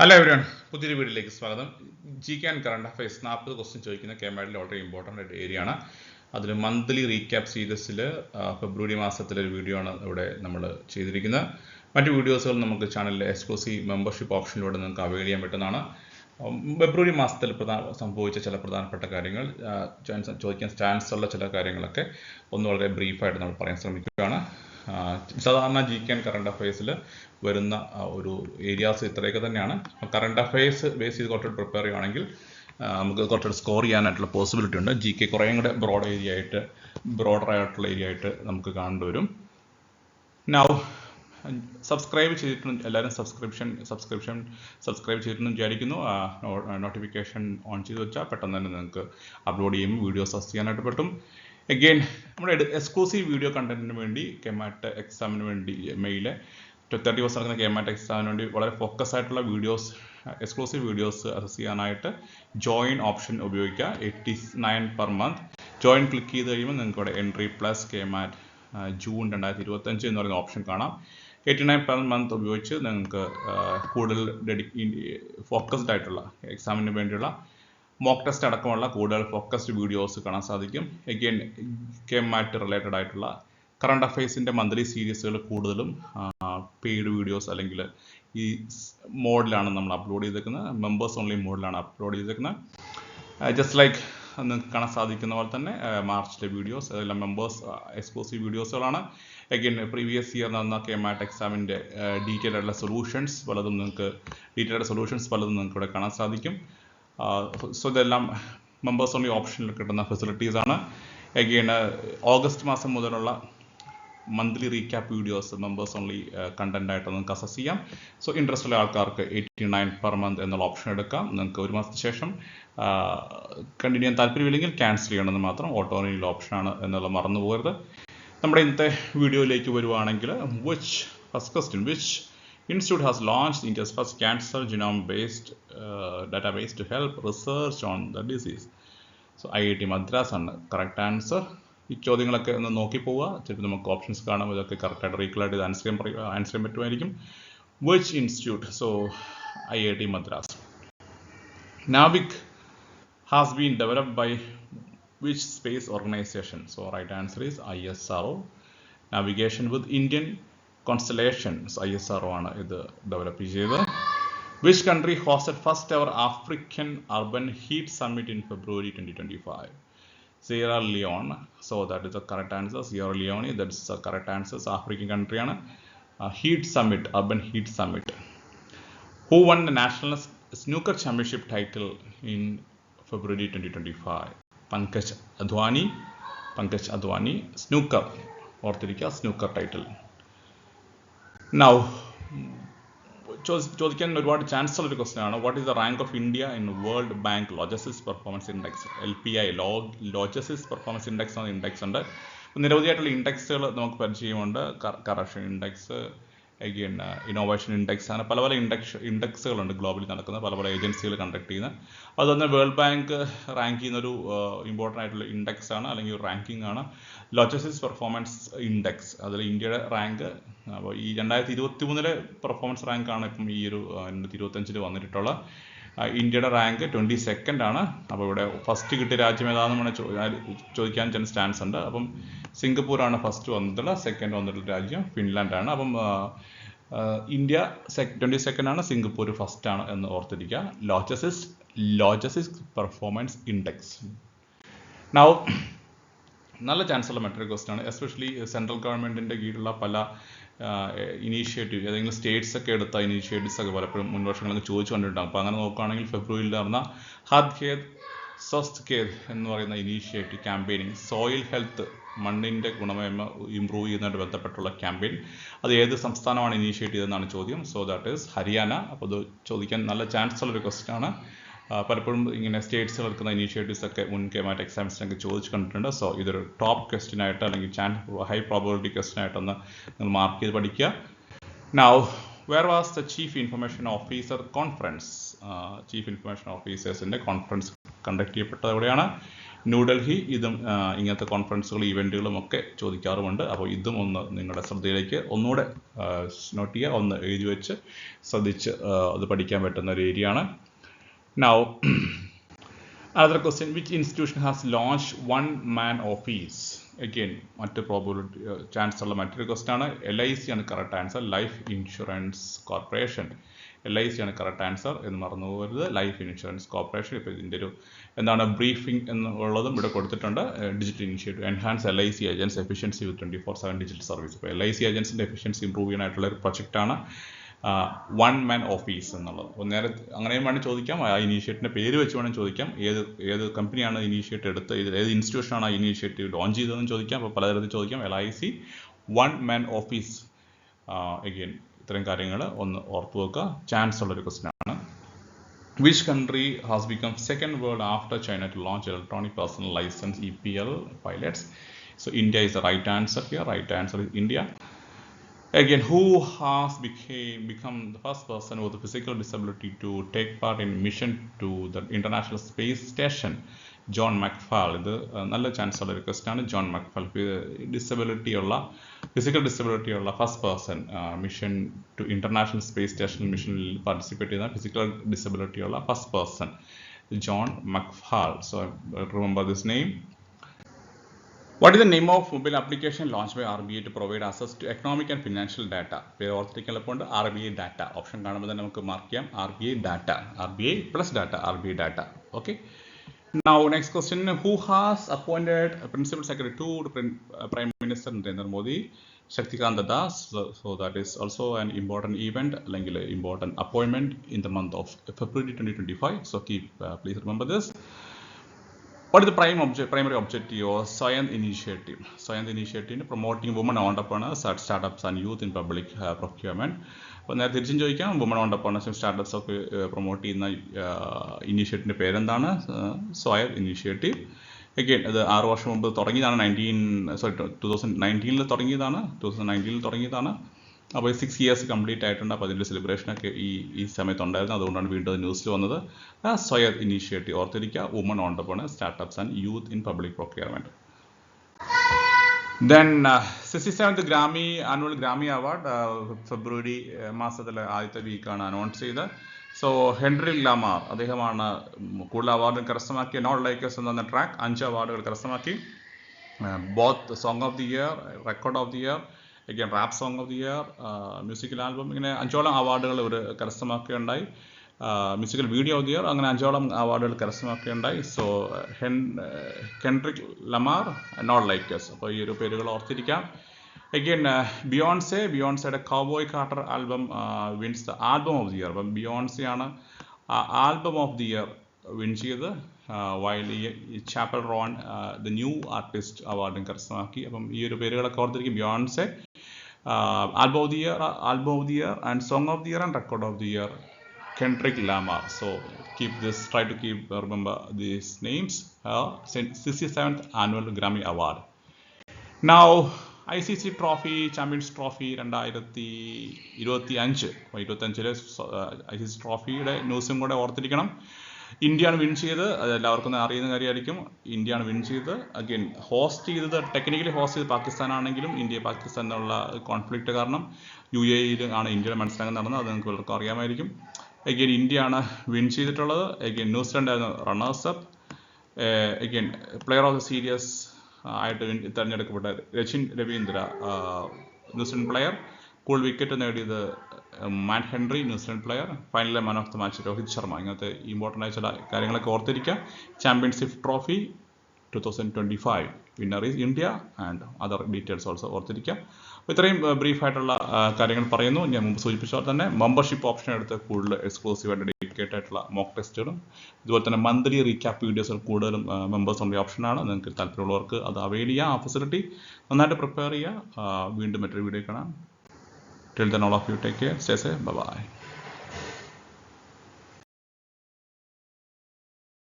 Hello everyone, പുതിയൊരു വീഡിയോയിലേക്ക് സ്വാഗതം. G K and current affairs 40 question ചോദിക്കുന്ന കേമാഡിൽ വളരെ ഇമ്പോർട്ടൻ്റ് ഏരിയ ആണ്. അതിൽ മന്ത്ലി റീക്യാപ്പ് സീരീസിൽ ഫെബ്രുവരി മാസത്തിലെ ഒരു വീഡിയോ ആണ് ഇവിടെ നമ്മൾ ചെയ്തിരിക്കുന്നത്. മറ്റു വീഡിയോസുകൾ നമുക്ക് ചാനലിലെ എക്സ്ക്ലൂസീവ് മെമ്പർഷിപ്പ് ഓപ്ഷനിലൂടെ നിങ്ങൾക്ക് അവൈൽ ചെയ്യാൻ പറ്റുന്നതാണ്. ഫെബ്രുവരി മാസത്തിൽ സംഭവിച്ച ചില പ്രധാനപ്പെട്ട കാര്യങ്ങൾ, ചോദിക്കാൻ ചാൻസ് ഉള്ള ചില കാര്യങ്ങളൊക്കെ ഒന്ന് വളരെ ബ്രീഫായിട്ട് നമ്മൾ പറയാൻ ശ്രമിക്കുകയാണ്. സാധാരണ ജി കെ ആൻഡ് കറണ്ട് അഫയേഴ്സിൽ വരുന്ന ഒരു ഏരിയാസ് ഇത്രയൊക്കെ തന്നെയാണ്. കറണ്ട് അഫയേഴ്സ് ബേസ് ചെയ്ത് കുറച്ചുകൂടി പ്രിപ്പയർ ചെയ്യുകയാണെങ്കിൽ നമുക്ക് കുറച്ചുകൂടി സ്കോർ ചെയ്യാനായിട്ടുള്ള പോസിബിലിറ്റി ഉണ്ട്. ജി കെ കുറേയും കൂടെ ബ്രോഡർ ആയിട്ടുള്ള ഏരിയ ആയിട്ട് നമുക്ക് കണ്ടുവരും. നൗ സബ്സ്ക്രൈബ് ചെയ്തിട്ടുണ്ട് എല്ലാവരും, സബ്സ്ക്രൈബ് ചെയ്തിട്ടുണ്ടെന്ന് വിചാരിക്കുന്നു. നോട്ടിഫിക്കേഷൻ ഓൺ ചെയ്ത് വെച്ചാൽ പെട്ടെന്ന് തന്നെ നിങ്ങൾക്ക് അപ്ലോഡ് ചെയ്യുമ്പോൾ വീഡിയോസ് അസ് ചെയ്യാനായിട്ട് പറ്റും. അഗെയിൻ നമ്മുടെ എക്സ്ക്ലൂസീവ് വീഡിയോ കണ്ടന്റിന് വേണ്ടി കെമാറ്റ് എക്സാമിന് വേണ്ടി മെയിലെ 30 ദിവസം നടക്കുന്ന കെമാറ്റ് എക്സാമിന് വേണ്ടി വളരെ ഫോക്കസ് ആയിട്ടുള്ള എക്സ്ക്ലൂസീവ് വീഡിയോസ് അസസ് ചെയ്യാനായിട്ട് ജോയിൻ ഓപ്ഷൻ ഉപയോഗിക്കുക. 89 പെർ മന്ത്. ജോയിൻ ക്ലിക്ക് ചെയ്ത് കഴിയുമ്പോൾ നിങ്ങൾക്ക് ഇവിടെ എൻട്രി പ്ലസ് കെമാറ്റ് ജൂൺ 2025 എന്ന് പറയുന്ന ഓപ്ഷൻ കാണാം. 89 പെർ മന്ത് ഉപയോഗിച്ച് നിങ്ങൾക്ക് കൂടുതൽ ഫോക്കസ്ഡ് ആയിട്ടുള്ള എക്സാമിന് വേണ്ടിയുള്ള മോക്ക് ടെസ്റ്റ് അടക്കമുള്ള കൂടുതൽ ഫോക്കസ്ഡ് വീഡിയോസ് കാണാൻ സാധിക്കും. അഗെയിൻ കെമാറ്റ് റിലേറ്റഡ് ആയിട്ടുള്ള കറണ്ട് അഫയേഴ്സിൻ്റെ മന്ത്ലി സീരീസുകൾ കൂടുതലും പെയ്ഡ് വീഡിയോസ് അല്ലെങ്കിൽ ഈ മോഡിലാണ് നമ്മൾ അപ്ലോഡ് ചെയ്തേക്കുന്നത്. മെമ്പേഴ്സ് ഓൺലി മോഡിലാണ് അപ്ലോഡ് ചെയ്തേക്കുന്നത്. ജസ്റ്റ് ലൈക്ക് നിങ്ങൾക്ക് കാണാൻ സാധിക്കുന്ന പോലെ തന്നെ മാർച്ചിലെ വീഡിയോസ് അതെല്ലാം മെമ്പേഴ്സ് എക്സ്ക്ലൂസീവ് വീഡിയോസുകളാണ്. അഗെയിൻ പ്രീവിയസ് ഇയർ നടന്ന കെമാറ്റ് എക്സാമിൻ്റെ ഡീറ്റെയിൽഡ് ആയിട്ടുള്ള സൊല്യൂഷൻസ് പലതും നിങ്ങൾക്ക് ഇവിടെ കാണാൻ സാധിക്കും. സോ ഇതെല്ലാം മെമ്പേഴ്സ് ഓൺലി ഓപ്ഷനിൽ കിട്ടുന്ന ഫെസിലിറ്റീസാണ്. അഗെയിൻ ഓഗസ്റ്റ് മാസം മുതലുള്ള monthly recap videos members only content ആയിട്ട് നിങ്ങൾക്ക് അസസ് ചെയ്യാം. സോ ഇൻട്രസ്റ്റ് ഉള്ള ആൾക്കാർക്ക് 89 പെർ മന്ത് എന്നുള്ള ഓപ്ഷൻ എടുക്കാം. നിങ്ങൾക്ക് ഒരു മാസത്തിന് ശേഷം കണ്ടിന്യൂ ചെയ്യാൻ താല്പര്യമില്ലെങ്കിൽ ക്യാൻസൽ ചെയ്യണമെന്ന് മാത്രം. ഓട്ടോ റിന്യൂവൽ ഓപ്ഷനാണ് എന്നുള്ളത് മറന്നു പോകരുത്. നമ്മുടെ ഇന്നത്തെ വീഡിയോയിലേക്ക് വരുവാണെങ്കിൽ first question, which Institute has launched India's first cancer genome-based database to help research on the disease? So IIT Madras ആണ് കറക്റ്റ് ആൻസർ. ഈ ചോദ്യങ്ങളൊക്കെ ഒന്ന് നോക്കി പോവുക. ചിലപ്പോൾ നമുക്ക് ഓപ്ഷൻസ് കാണാം, ഇതൊക്കെ കറക്റ്റായിട്ട് റീക്കളായിട്ട് ഇത് ആൻസർ ചെയ്യാൻ പറ്റുമായിരിക്കും. Which institute? So IIT Madras. Navik has been developed by which space organization? So right answer is ISRO. Navigation with Indian Constellations, ISRO ആണ് ഇത് ഡെവലപ്പ് ചെയ്തത്. Which country hosted first ever African Urban Heat Summit in February 2025? Sierra Leone. So that is the correct answer. Sierra Leone, that's the correct answer. African country ആണ്. Heat Summit, Urban Heat Summit. Who won the National Snooker Championship title in February 2025? Pankaj Advani. Snooker, ഓർത്തിരിക്കുക, snooker title. Now ചോദിക്കാൻ ഒരുപാട് chance ഉള്ളൊരു question ആണ്. What is the rank of India in world bank logistics performance index? LPI, logistics performance index എന്ന index ഉണ്ട്. നിരവധിയായിട്ടുള്ള ഇൻഡെക്സുകൾ നമുക്ക് പരിചയമുണ്ട്. Corruption index, again innovation index, അങ്ങനെ പല ഇൻഡെക്സുകളുണ്ട് ഗ്ലോബലി നടക്കുന്ന പല ഏജൻസികൾ കണ്ടക്ട് ചെയ്യുന്നത്. അതുതന്നെ വേൾഡ് ബാങ്ക് റാങ്ക് ചെയ്യുന്നൊരു ഇമ്പോർട്ടൻ്റ് ആയിട്ടുള്ള ഇൻഡെക്സ് ആണ്, അല്ലെങ്കിൽ ഒരു റാങ്കിങ് ആണ് ലോജിസ്റ്റിക്സ് പെർഫോമൻസ് ഇൻഡെക്സ്. അതിൽ ഇന്ത്യയുടെ റാങ്ക് അപ്പോൾ ഈ 2023 പെർഫോമൻസ് റാങ്കാണ് ഇപ്പം ഈ ഒരു 2025 വന്നിട്ടുള്ള. ഇന്ത്യയുടെ റാങ്ക് 22nd ആണ്. അപ്പോൾ ഇവിടെ ഫസ്റ്റ് കിട്ടിയ രാജ്യം ഏതാണെന്ന് ചോദിക്കാൻ ചാൻസ് ഉണ്ട്. അപ്പം സിംഗപ്പൂരാണ് ഫസ്റ്റ് വന്നിട്ടുള്ള. സെക്കൻഡ് വന്നിട്ടുള്ള രാജ്യം ഫിൻലാൻഡാണ്. അപ്പം ഇന്ത്യ 22nd ആണ്, സിംഗപ്പൂർ ഫസ്റ്റ് ആണ് എന്ന് ഓർത്തിരിക്കുക. Logistics performance index. നൗ നല്ല ചാൻസ് ഉള്ള മറ്റൊരു ക്വസ്റ്റ്യൻ ആണ്. എസ്പെഷ്യലി സെൻട്രൽ ഗവൺമെൻറ്റിൻ്റെ കീഴിലുള്ള പല ഇനീഷ്യേറ്റീവ്, ഏതെങ്കിലും സ്റ്റേറ്റ്സ് ഒക്കെ എടുത്ത ഇനീഷ്യേറ്റീവ്സ് ഒക്കെ പലപ്പോഴും മുൻവർഷങ്ങളിൽ ചോദിച്ചു കണ്ടിട്ടുണ്ടാകും. അപ്പോൾ അങ്ങനെ നോക്കുകയാണെങ്കിൽ ഫെബ്രുവരിയിൽ നടന്ന ഹദ് ഖേദ് സ്വസ്ഥ് ഖേദ് എന്ന് പറയുന്ന ഇനീഷ്യേറ്റീവ് ക്യാമ്പയിനിങ്, സോയിൽ ഹെൽത്ത്, മണ്ണിൻ്റെ ഗുണമേന്മ ഇമ്പ്രൂവ് ചെയ്യുന്നതുമായിട്ട് ബന്ധപ്പെട്ടുള്ള ക്യാമ്പയിൻ, അത് ഏത് സംസ്ഥാനമാണ് ഇനീഷ്യേറ്റ് ചെയ്തതെന്നാണ് ചോദ്യം. So that is Haryana. അപ്പോൾ അത് ചോദിക്കാൻ നല്ല ചാൻസ് ഉള്ളൊരു ക്വസ്റ്റ്യൻ ആണ്. പലപ്പോഴും ഇങ്ങനെ സ്റ്റേറ്റ്സിൽ എടുക്കുന്ന ഇനീഷ്യേറ്റീവ്സ് ഒക്കെ മുൻ കെമാറ്റ് എക്സാംസിനൊക്കെ ചോദിച്ചു കണ്ടിട്ടുണ്ട്. സോ ഇതൊരു ടോപ്പ് ക്വസ്റ്റ്യൻ ആയിട്ട്, അല്ലെങ്കിൽ ഹൈ പ്രോബബിലിറ്റി ക്വസ്റ്റ്യൻ ആയിട്ടൊന്ന് നിങ്ങൾ മാർക്ക് ചെയ്ത് പഠിക്കുക. Now where was the chief information officer conference? Chief information ഓഫീസേഴ്സിൻ്റെ കോൺഫറൻസ് കണ്ടക്ട് ചെയ്യപ്പെട്ടത് എവിടെയാണ്? ന്യൂഡൽഹി ഇതും ഇങ്ങനത്തെ കോൺഫറൻസുകൾ ഇവൻറ്റുകളും ഒക്കെ ചോദിക്കാറുമുണ്ട്. അപ്പോൾ ഇതും ഒന്ന് നിങ്ങളുടെ ശ്രദ്ധയിലേക്ക് ഒന്നുകൂടെ നോട്ട് ചെയ്യുക, ഒന്ന് എഴുതി വെച്ച് ശ്രദ്ധിച്ച് അത് പഠിക്കാൻ പറ്റുന്ന ഒരു ഏരിയ ആണ്. Now another question, which institution has launched one man office? Again മറ്റ് പ്രോബിലിറ്റി ചാൻസ് ഉള്ള മറ്റൊരു ക്വസ്റ്റ്യൻ ആണ്. LIC ആണ് correct answer, life insurance corporation. LIC ആണ് കറക്റ്റ് ആൻസർ എന്ന് മറന്നു പോകരുത്, ലൈഫ് ഇൻഷുറൻസ് കോർപ്പറേഷൻ. ഇപ്പോൾ ഇതിൻ്റെ ഒരു എന്താണ് ബ്രീഫിംഗ് എന്നുള്ളതും ഇവിടെ കൊടുത്തിട്ടുണ്ട്. Digital initiative enhance LIC agents efficiency with 24/7 digital service. ഇപ്പോൾ LIC ഏജൻസിൻ്റെ എഫിഷ്യൻസി ഇമ്പ്രൂവ് ചെയ്യാനായിട്ടുള്ള ഒരു പ്രൊജക്റ്റാണ് വൺ മാൻ ഓഫീസ് എന്നുള്ളത്. അപ്പോൾ നേരെ അങ്ങനെയും വേണം ചോദിക്കാം, ആ ഇനീഷ്യേറ്റീവിൻ്റെ പേര് വെച്ച് വേണം ചോദിക്കാം, ഏത് കമ്പനിയാണ് ഇനീഷ്യേറ്റീവ് എടുത്ത്, ഏത് ഇൻസ്റ്റിറ്റ്യൂഷനാണ് ആ ഇനീഷ്യേറ്റീവ് ലോഞ്ച് ചെയ്തതെന്ന് ചോദിക്കാം. അപ്പോൾ പലതരത്തിൽ ചോദിക്കാം. LIC one man office. Again ഇത്തരം കാര്യങ്ങൾ ഒന്ന് ഓർത്തു വെക്കുക, ചാൻസ് ഉള്ളൊരു ക്വസ്റ്റ്യൻ ആണ്. Which country has become second world after China to launch electronic personal license EPL pilots? So India is the right answer here. Right answer is India. Again, who has become the first person with a physical disability to take part in mission to the International Space Station? John McFall. ഇത് നല്ല chance ഉള്ള ഒരു question ആണ്. John McFall physical disability ഉള്ള first person mission to international space station മിഷനിൽ participate ചെയ്യുന്ന physical disability ഉള്ള first person John McFall. So remember this name. What is the name of mobile application launched by RBI to provide access to economic and financial data? പേര് ഓർത്തിരിക്കാൻ എളുപ്പമുണ്ട്. RBI data. Option കാണുമ്പോൾ തന്നെ നമുക്ക് mark ചെയ്യാം. RBI data, RBI plus data, RBI data. Okay. Now next question, who has appointed Principal Secretary to Prime Minister Narendra Modi? Shaktikant Das. So that is also an important event, അല്ലെങ്കിൽ important appointment in the month of February 2025. So please remember this. What is the primary objective of Swayam Initiative? Swayam Initiative promoting women entrepreneurs, startups and youth in public procurement. അപ്പോൾ നേരെ തിരിച്ചും ചോദിക്കാം, woman ഓണ്ടർപ്രണേഴ്സും startups ഒക്കെ promote ചെയ്യുന്ന ഇനീഷ്യേറ്റീവിൻ്റെ പേരെന്താണ്? സ്വയം initiative. Again ഇത് 6 വർഷം മുമ്പ് തുടങ്ങിയതാണ്. 2019 തുടങ്ങിയതാണ്. അപ്പോൾ 6 years കംപ്ലീറ്റ് ആയിട്ടുണ്ട്. അപ്പോൾ അതിൻ്റെ സെലിബ്രേഷനൊക്കെ ഈ സമയത്തുണ്ടായിരുന്നു. അതുകൊണ്ടാണ് വീണ്ടും അത് ന്യൂസിൽ വന്നത്. സ്വയം ഇനീഷ്യേറ്റീവ് ഓർത്തിരിക്കുക, woman entrepreneurs, startups and youth in public procurement. Then 67th annual Grammy Award ഫെബ്രുവരി മാസത്തിലെ ആദ്യത്തെ വീക്കാണ് അനൗൺസ് ചെയ്തത്. സോ ഹെൻറി ലമാർ അദ്ദേഹമാണ് കൂടുതൽ അവാർഡ് കരസ്ഥമാക്കിയ. നോട്ട് ലൈക്കേഴ്സ് എന്ന ട്രാക്ക് 5 അവാർഡുകൾ കരസ്ഥമാക്കി. Both song of the year, record of the year, again rap song of the year, musical album, ഇങ്ങനെ 5ഓളം അവാർഡുകൾ ഇവർ കരസ്ഥമാക്കുകയുണ്ടായി. Musical video of the year, അങ്ങനെ 5ഓളം അവാർഡുകൾ കരസ്ഥമാക്കുകയുണ്ടായി. So Kendrick Lamar, not like us. അപ്പോൾ ഈ ഒരു പേരുകൾ ഓർത്തിരിക്കാം. അഗൈൻ ബിയോൺസെയുടെ Cowboy Carter album wins the album of the year. അപ്പം ബിയോൺസെയാണ് album of the year win ചെയ്ത്. വൈൽ ഈ Chappell Roan the new artist അവാർഡും കരസ്ഥമാക്കി. അപ്പം ഈ ഒരു പേരുകളൊക്കെ ഓർത്തിരിക്കും. Beyonce, album of the year and song of the year and record of the year Kendrick Lamar. So try to remember these names. 67th annual Grammy Award. Now ICC Trophy, Champions Trophy 2025. 25 ICC ട്രോഫിയുടെ ന്യൂസും കൂടെ ഓർത്തിരിക്കണം. ഇന്ത്യയാണ് win ചെയ്തത്. അത് എല്ലാവർക്കും അറിയുന്ന കാര്യമായിരിക്കും. ഇന്ത്യയാണ് വിൻ ചെയ്തത്. അഗെയിൻ ടെക്നിക്കലി ഹോസ്റ്റ് ചെയ്ത് പാകിസ്ഥാനാണെങ്കിലും ഇന്ത്യ പാകിസ്ഥാൻ എന്നുള്ള കോൺഫ്ലിക്റ്റ് കാരണം UAE ആണ് ഇന്ത്യയുടെ മത്സരങ്ങൾ നടന്നത്. അത് നിങ്ങൾക്ക് എല്ലാവർക്കും അറിയാമായിരിക്കും. അഗെയിൻ ഇന്ത്യയാണ് വിൻ ചെയ്തിട്ടുള്ളത്. അഗെയിൻ ന്യൂസിലൻഡ് ആയിരുന്നു runners up. Again player of the series ആയിട്ട് തിരഞ്ഞെടുക്കപ്പെട്ട രച്ചിൻ രവീന്ദ്ര ന്യൂസിലൻഡ് പ്ലെയർ. കൂൾ വിക്കറ്റ് നേടിയത് മാറ്റ് ഹെൻറി ന്യൂസിലൻഡ് പ്ലെയർ. ഫൈനലിലെ man of the match Rohit Sharma. ഇങ്ങനത്തെ ഇമ്പോർട്ടൻ്റ് ആയ ചില കാര്യങ്ങളൊക്കെ ഓർത്തിരിക്കുക. Championship trophy 2025 winner is India and other details also ഓർത്തിരിക്കുക. അപ്പോൾ ഇത്രയും ബ്രീഫായിട്ടുള്ള കാര്യങ്ങൾ പറയുന്നു. ഞാൻ മുമ്പ് സൂചിപ്പിച്ചാൽ തന്നെ മെമ്പർഷിപ്പ് ഓപ്ഷൻ എടുത്ത് കൂടുതൽ എക്സ്ക്ലൂസീവായിട്ട് ഡെഡിക്കേറ്റ് ആയിട്ടുള്ള മോക്ക് ടെസ്റ്റുകളും ഇതുപോലെ തന്നെ മന്ത്ലി റീക്യാപ്പ് വീഡിയോസ് കൂടുതലും മെമ്പേഴ്സ് ഉള്ള ഓപ്ഷനാണ്. നിങ്ങൾക്ക് താല്പര്യമുള്ളവർക്ക് അത് അവൈൽ ചെയ്യുക. ആ ഫെസിലിറ്റി നന്നായിട്ട് പ്രിപ്പയർ ചെയ്യുക. വീണ്ടും മറ്റൊരു വീഡിയോ കാണാം. Till then, all of you take care. Stay safe. Bye-bye.